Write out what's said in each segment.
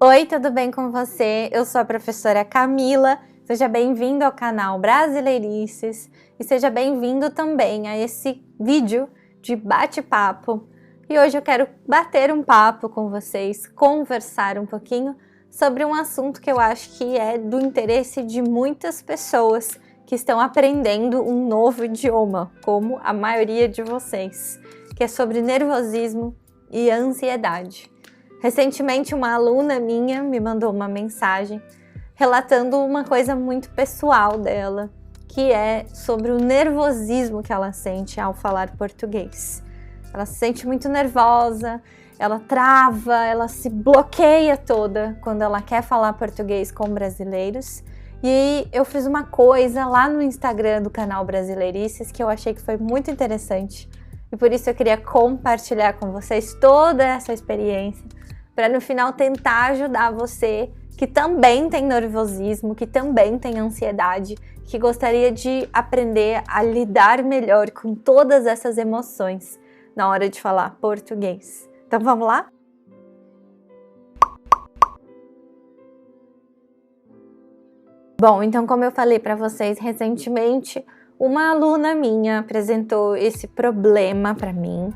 Oi, tudo bem com você? Eu sou a professora Camila, seja bem-vindo ao canal Brasileirices e seja bem-vindo também a esse vídeo de bate-papo. E hoje eu quero bater um papo com vocês, conversar um pouquinho sobre um assunto que eu acho que é do interesse de muitas pessoas que estão aprendendo um novo idioma, como a maioria de vocês, que é sobre nervosismo e ansiedade. Recentemente, uma aluna minha me mandou uma mensagem relatando uma coisa muito pessoal dela, que é sobre o nervosismo que ela sente ao falar português. Ela se sente muito nervosa, ela trava, ela se bloqueia toda quando ela quer falar português com brasileiros. E eu fiz uma coisa lá no Instagram do canal Brasileirices que eu achei que foi muito interessante. E por isso eu queria compartilhar com vocês toda essa experiência, para no final tentar ajudar você que também tem nervosismo, que também tem ansiedade, que gostaria de aprender a lidar melhor com todas essas emoções na hora de falar português. Então vamos lá? Bom, então como eu falei para vocês recentemente, uma aluna minha apresentou esse problema para mim,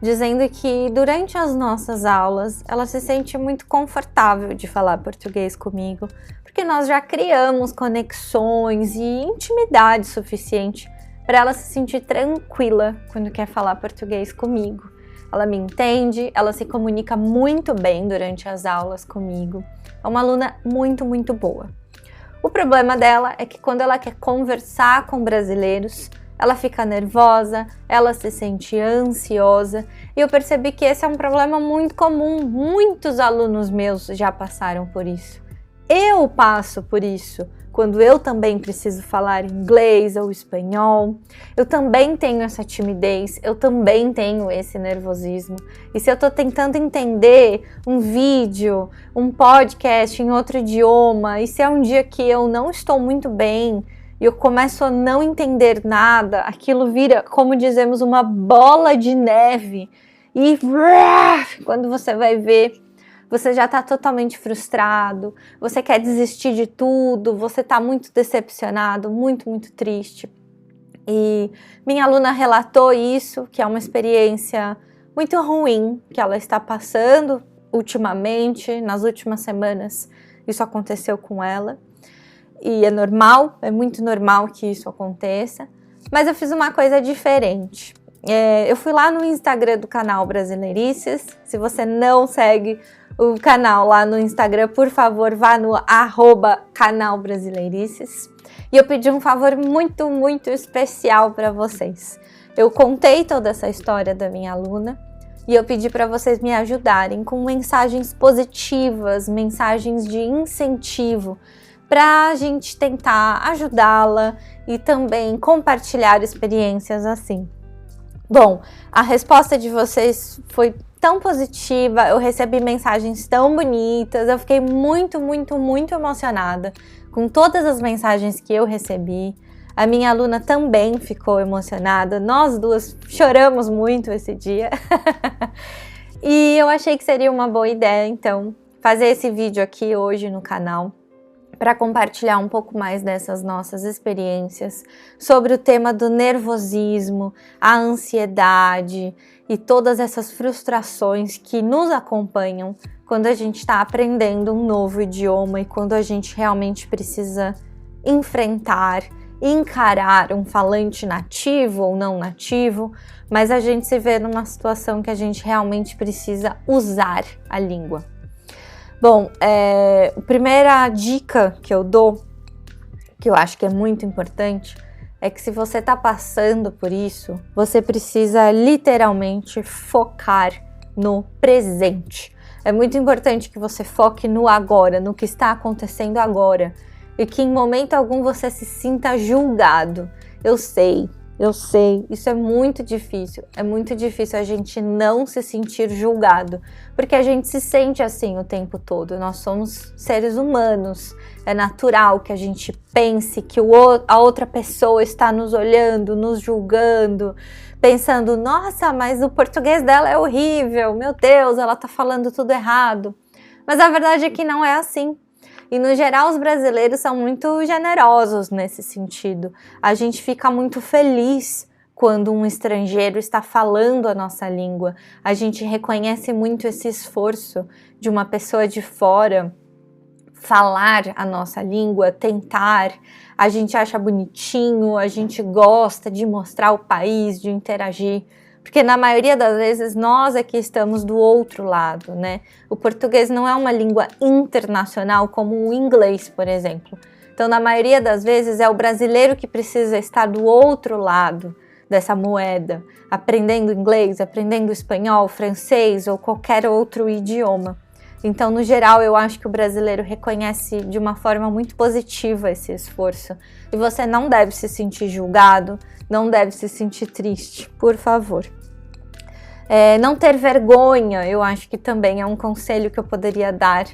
dizendo que durante as nossas aulas ela se sente muito confortável de falar português comigo, porque nós já criamos conexões e intimidade suficiente para ela se sentir tranquila quando quer falar português comigo. Ela me entende, ela se comunica muito bem durante as aulas comigo. É uma aluna muito boa. O problema dela é que quando ela quer conversar com brasileiros, ela fica nervosa, ela se sente ansiosa, e eu percebi que esse é um problema muito comum. Muitos alunos meus já passaram por isso. Eu passo por isso quando eu também preciso falar inglês ou espanhol. Eu também tenho essa timidez, eu também tenho esse nervosismo. E se eu estou tentando entender um vídeo, um podcast em outro idioma, e se é um dia que eu não estou muito bem, e eu começo a não entender nada, aquilo vira, como dizemos, uma bola de neve. E quando você vai ver, você já está totalmente frustrado, você quer desistir de tudo, você está muito decepcionado, muito triste. E minha aluna relatou isso, que é uma experiência muito ruim que ela está passando ultimamente, nas últimas semanas. Isso aconteceu com ela. E é normal, é muito normal que isso aconteça, mas eu fiz uma coisa diferente. Eu fui lá no Instagram do canal Brasileirices. Se você não segue o canal lá no Instagram, por favor, vá no @canal Brasileirices. E eu pedi um favor muito especial para vocês. Eu contei toda essa história da minha aluna e eu pedi para vocês me ajudarem com mensagens positivas, mensagens de incentivo, para a gente tentar ajudá-la e também compartilhar experiências assim. Bom, a resposta de vocês foi tão positiva, eu recebi mensagens tão bonitas, eu fiquei muito emocionada com todas as mensagens que eu recebi. A minha aluna também ficou emocionada, nós duas choramos muito esse dia. E eu achei que seria uma boa ideia, então, fazer esse vídeo aqui hoje no canal, para compartilhar um pouco mais dessas nossas experiências sobre o tema do nervosismo, a ansiedade e todas essas frustrações que nos acompanham quando a gente está aprendendo um novo idioma e quando a gente realmente precisa enfrentar, encarar um falante nativo ou não nativo, mas a gente se vê numa situação que a gente realmente precisa usar a língua. Bom, a primeira dica que eu dou, que eu acho que é muito importante, é que se você está passando por isso, você precisa literalmente focar no presente. É muito importante que você foque no agora, no que está acontecendo agora, e que em momento algum você se sinta julgado. Eu sei, isso é muito difícil a gente não se sentir julgado, porque a gente se sente assim o tempo todo, nós somos seres humanos, é natural que a gente pense que a outra pessoa está nos olhando, nos julgando, pensando, nossa, mas o português dela é horrível, meu Deus, ela está falando tudo errado. Mas a verdade é que não é assim. E no geral os brasileiros são muito generosos nesse sentido. A gente fica muito feliz quando um estrangeiro está falando a nossa língua. A gente reconhece muito esse esforço de uma pessoa de fora falar a nossa língua, tentar. A gente acha bonitinho, a gente gosta de mostrar o país, de interagir. Porque na maioria das vezes nós é que estamos do outro lado, né? O português não é uma língua internacional como o inglês, por exemplo. Então, na maioria das vezes é o brasileiro que precisa estar do outro lado dessa moeda, aprendendo inglês, aprendendo espanhol, francês ou qualquer outro idioma. Então, no geral, eu acho que o brasileiro reconhece de uma forma muito positiva esse esforço. E você não deve se sentir julgado, não deve se sentir triste, por favor. Não ter vergonha, eu acho que também é um conselho que eu poderia dar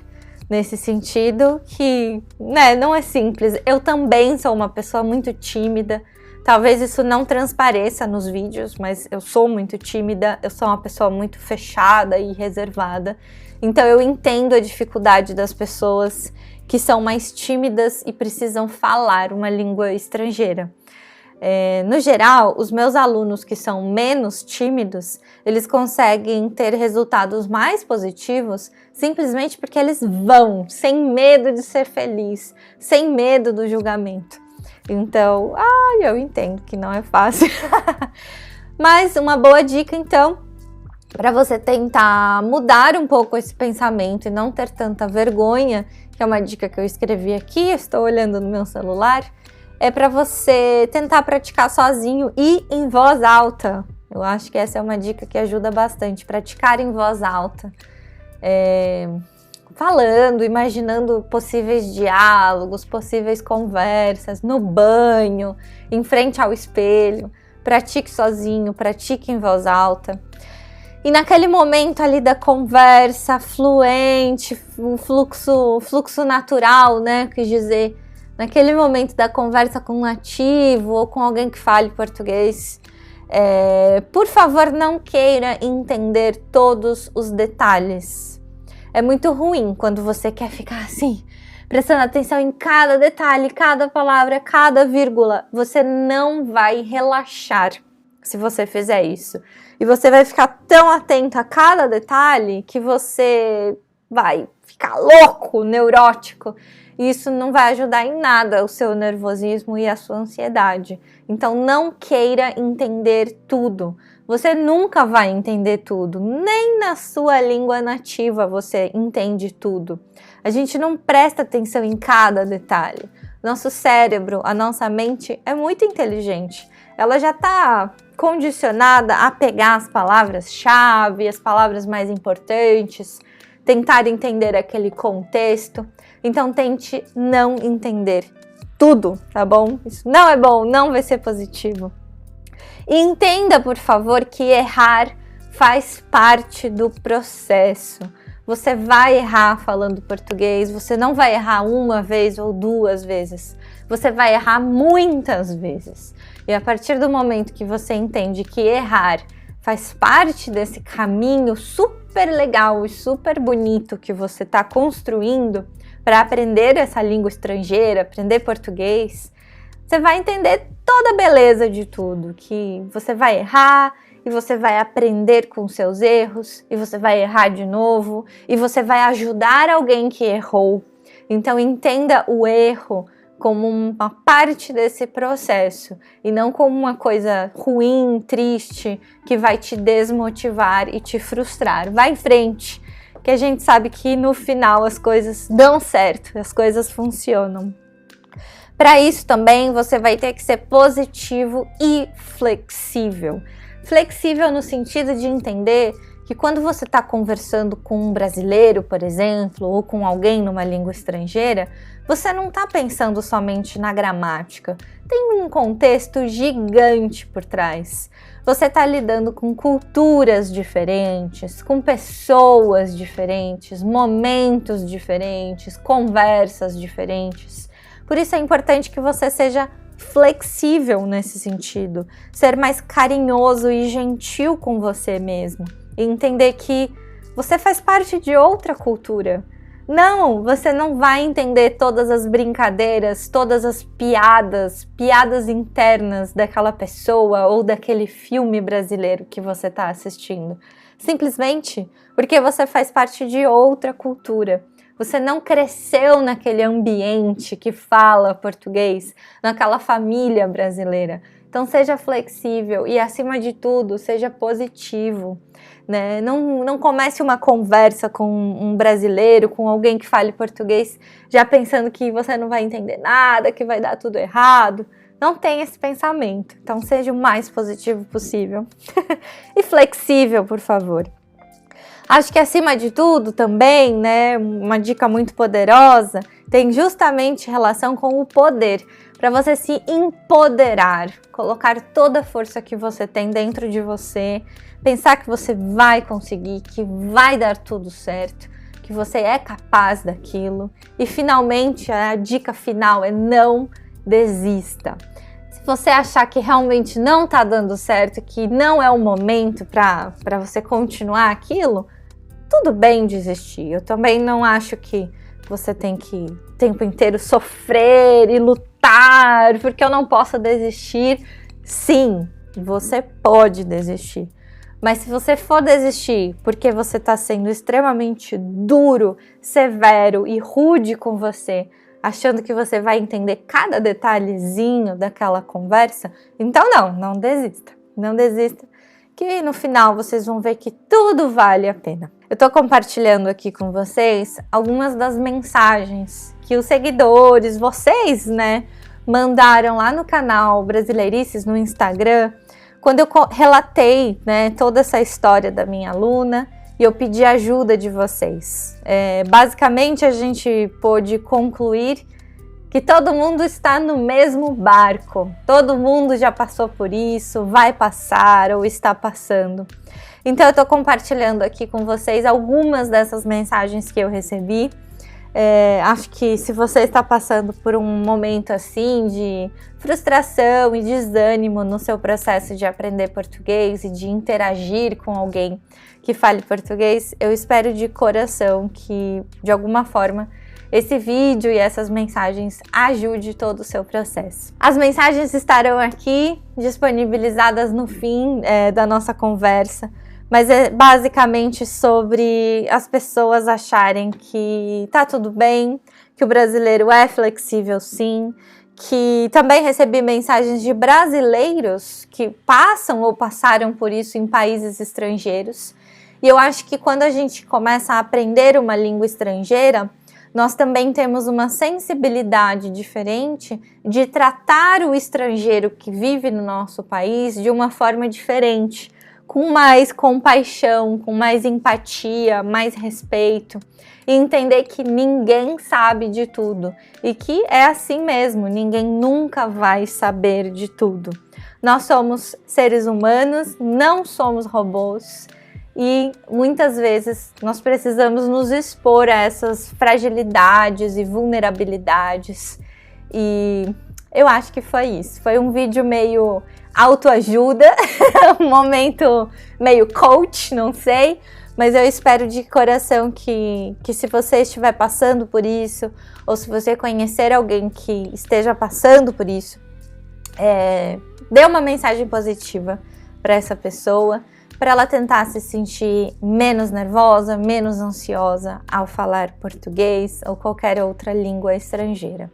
nesse sentido, que não é simples. Eu também sou uma pessoa muito tímida, talvez isso não transpareça nos vídeos, mas eu sou muito tímida, eu sou uma pessoa muito fechada e reservada. Então eu entendo a dificuldade das pessoas que são mais tímidas e precisam falar uma língua estrangeira. No geral, os meus alunos que são menos tímidos, eles conseguem ter resultados mais positivos simplesmente porque eles vão, sem medo de ser feliz, sem medo do julgamento. Então, eu entendo que não é fácil. Mas uma boa dica, então, para você tentar mudar um pouco esse pensamento e não ter tanta vergonha, que é uma dica que eu escrevi aqui, eu estou olhando no meu celular, é para você tentar praticar sozinho e em voz alta. Eu acho que essa é uma dica que ajuda bastante, praticar em voz alta. Falando, imaginando possíveis diálogos, possíveis conversas, no banho, em frente ao espelho. Pratique sozinho, pratique em voz alta. E naquele momento ali da conversa fluente, um fluxo natural, né? Quis dizer, naquele momento da conversa com um nativo ou com alguém que fale português, por favor, não queira entender todos os detalhes. É muito ruim quando você quer ficar assim, prestando atenção em cada detalhe, cada palavra, cada vírgula. Você não vai relaxar se você fizer isso. E você vai ficar tão atento a cada detalhe que você vai ficar louco, neurótico. E isso não vai ajudar em nada o seu nervosismo e a sua ansiedade. Então não queira entender tudo. Você nunca vai entender tudo. Nem na sua língua nativa você entende tudo. A gente não presta atenção em cada detalhe. Nosso cérebro, a nossa mente é muito inteligente. Ela já está condicionada a pegar as palavras-chave, as palavras mais importantes, tentar entender aquele contexto. Então tente não entender tudo, tá bom? Isso não é bom, não vai ser positivo. E entenda, por favor, que errar faz parte do processo. Você vai errar falando português, você não vai errar uma vez ou duas vezes. Você vai errar muitas vezes. E a partir do momento que você entende que errar faz parte desse caminho super legal e super bonito que você está construindo para aprender essa língua estrangeira, aprender português, você vai entender toda a beleza de tudo, que você vai errar e você vai aprender com seus erros e você vai errar de novo e você vai ajudar alguém que errou. Então entenda o erro como uma parte desse processo e não como uma coisa ruim, triste, que vai te desmotivar e te frustrar. Vai em frente, que a gente sabe que no final as coisas dão certo, as coisas funcionam. Para isso também você vai ter que ser positivo e flexível. Flexível no sentido de entender que quando você está conversando com um brasileiro, por exemplo, ou com alguém numa língua estrangeira, você não está pensando somente na gramática. Tem um contexto gigante por trás. Você está lidando com culturas diferentes, com pessoas diferentes, momentos diferentes, conversas diferentes. Por isso é importante que você seja flexível nesse sentido, ser mais carinhoso e gentil com você mesmo e entender que você faz parte de outra cultura. Não, você não vai entender todas as brincadeiras, todas as piadas internas daquela pessoa ou daquele filme brasileiro que você está assistindo. Simplesmente porque você faz parte de outra cultura. Você não cresceu naquele ambiente que fala português, naquela família brasileira. Então seja flexível e, acima de tudo, seja positivo. Né? Não comece uma conversa com um brasileiro, com alguém que fale português, já pensando que você não vai entender nada, que vai dar tudo errado. Não tenha esse pensamento. Então seja o mais positivo possível. E flexível, por favor. Acho que, acima de tudo, também, né, uma dica muito poderosa, tem justamente relação com o poder, para você se empoderar, colocar toda a força que você tem dentro de você, pensar que você vai conseguir, que vai dar tudo certo, que você é capaz daquilo. E, finalmente, a dica final é: não desista. Se você achar que realmente não está dando certo, que não é o momento para você continuar aquilo, tudo bem desistir. Eu também não acho que você tem que o tempo inteiro sofrer e lutar, porque eu não posso desistir. Sim, você pode desistir. Mas se você for desistir porque você está sendo extremamente duro, severo e rude com você, achando que você vai entender cada detalhezinho daquela conversa, então não desista. Não desista, que no final vocês vão ver que tudo vale a pena. Eu tô compartilhando aqui com vocês algumas das mensagens que os seguidores, vocês, né, mandaram lá no canal Brasileirices no Instagram, quando eu relatei, né, toda essa história da minha aluna e eu pedi ajuda de vocês. Basicamente, a gente pôde concluir que todo mundo está no mesmo barco, todo mundo já passou por isso, vai passar ou está passando. Então eu estou compartilhando aqui com vocês algumas dessas mensagens que eu recebi. Acho que se você está passando por um momento assim de frustração e desânimo no seu processo de aprender português e de interagir com alguém que fale português, eu espero de coração que, de alguma forma, esse vídeo e essas mensagens ajude todo o seu processo. As mensagens estarão aqui disponibilizadas no fim da nossa conversa, mas é basicamente sobre as pessoas acharem que tá tudo bem, que o brasileiro é flexível sim, que também recebi mensagens de brasileiros que passam ou passaram por isso em países estrangeiros. E eu acho que quando a gente começa a aprender uma língua estrangeira, nós também temos uma sensibilidade diferente de tratar o estrangeiro que vive no nosso país de uma forma diferente, com mais compaixão, com mais empatia, mais respeito, e entender que ninguém sabe de tudo e que é assim mesmo, ninguém nunca vai saber de tudo. Nós somos seres humanos, não somos robôs. E muitas vezes nós precisamos nos expor a essas fragilidades e vulnerabilidades. E eu acho que foi isso. Foi um vídeo meio autoajuda, um momento meio coach, não sei. Mas eu espero de coração que se você estiver passando por isso, ou se você conhecer alguém que esteja passando por isso, dê uma mensagem positiva para essa pessoa, para ela tentar se sentir menos nervosa, menos ansiosa ao falar português ou qualquer outra língua estrangeira.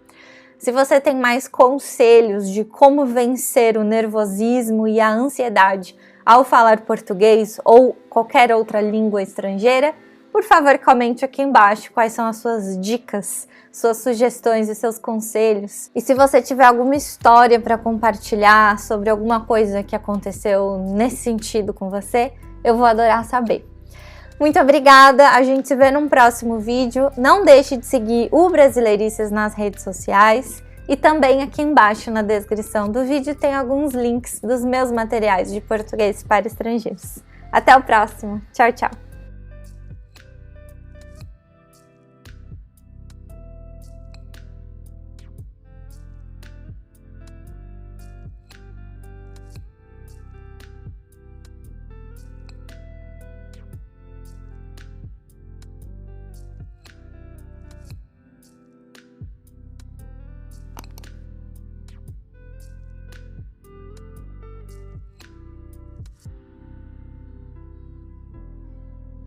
Se você tem mais conselhos de como vencer o nervosismo e a ansiedade ao falar português ou qualquer outra língua estrangeira, por favor, comente aqui embaixo quais são as suas dicas, suas sugestões e seus conselhos. E se você tiver alguma história para compartilhar sobre alguma coisa que aconteceu nesse sentido com você, eu vou adorar saber. Muito obrigada, a gente se vê num próximo vídeo. Não deixe de seguir o Brasileirices nas redes sociais. E também aqui embaixo na descrição do vídeo tem alguns links dos meus materiais de português para estrangeiros. Até o próximo. Tchau, tchau.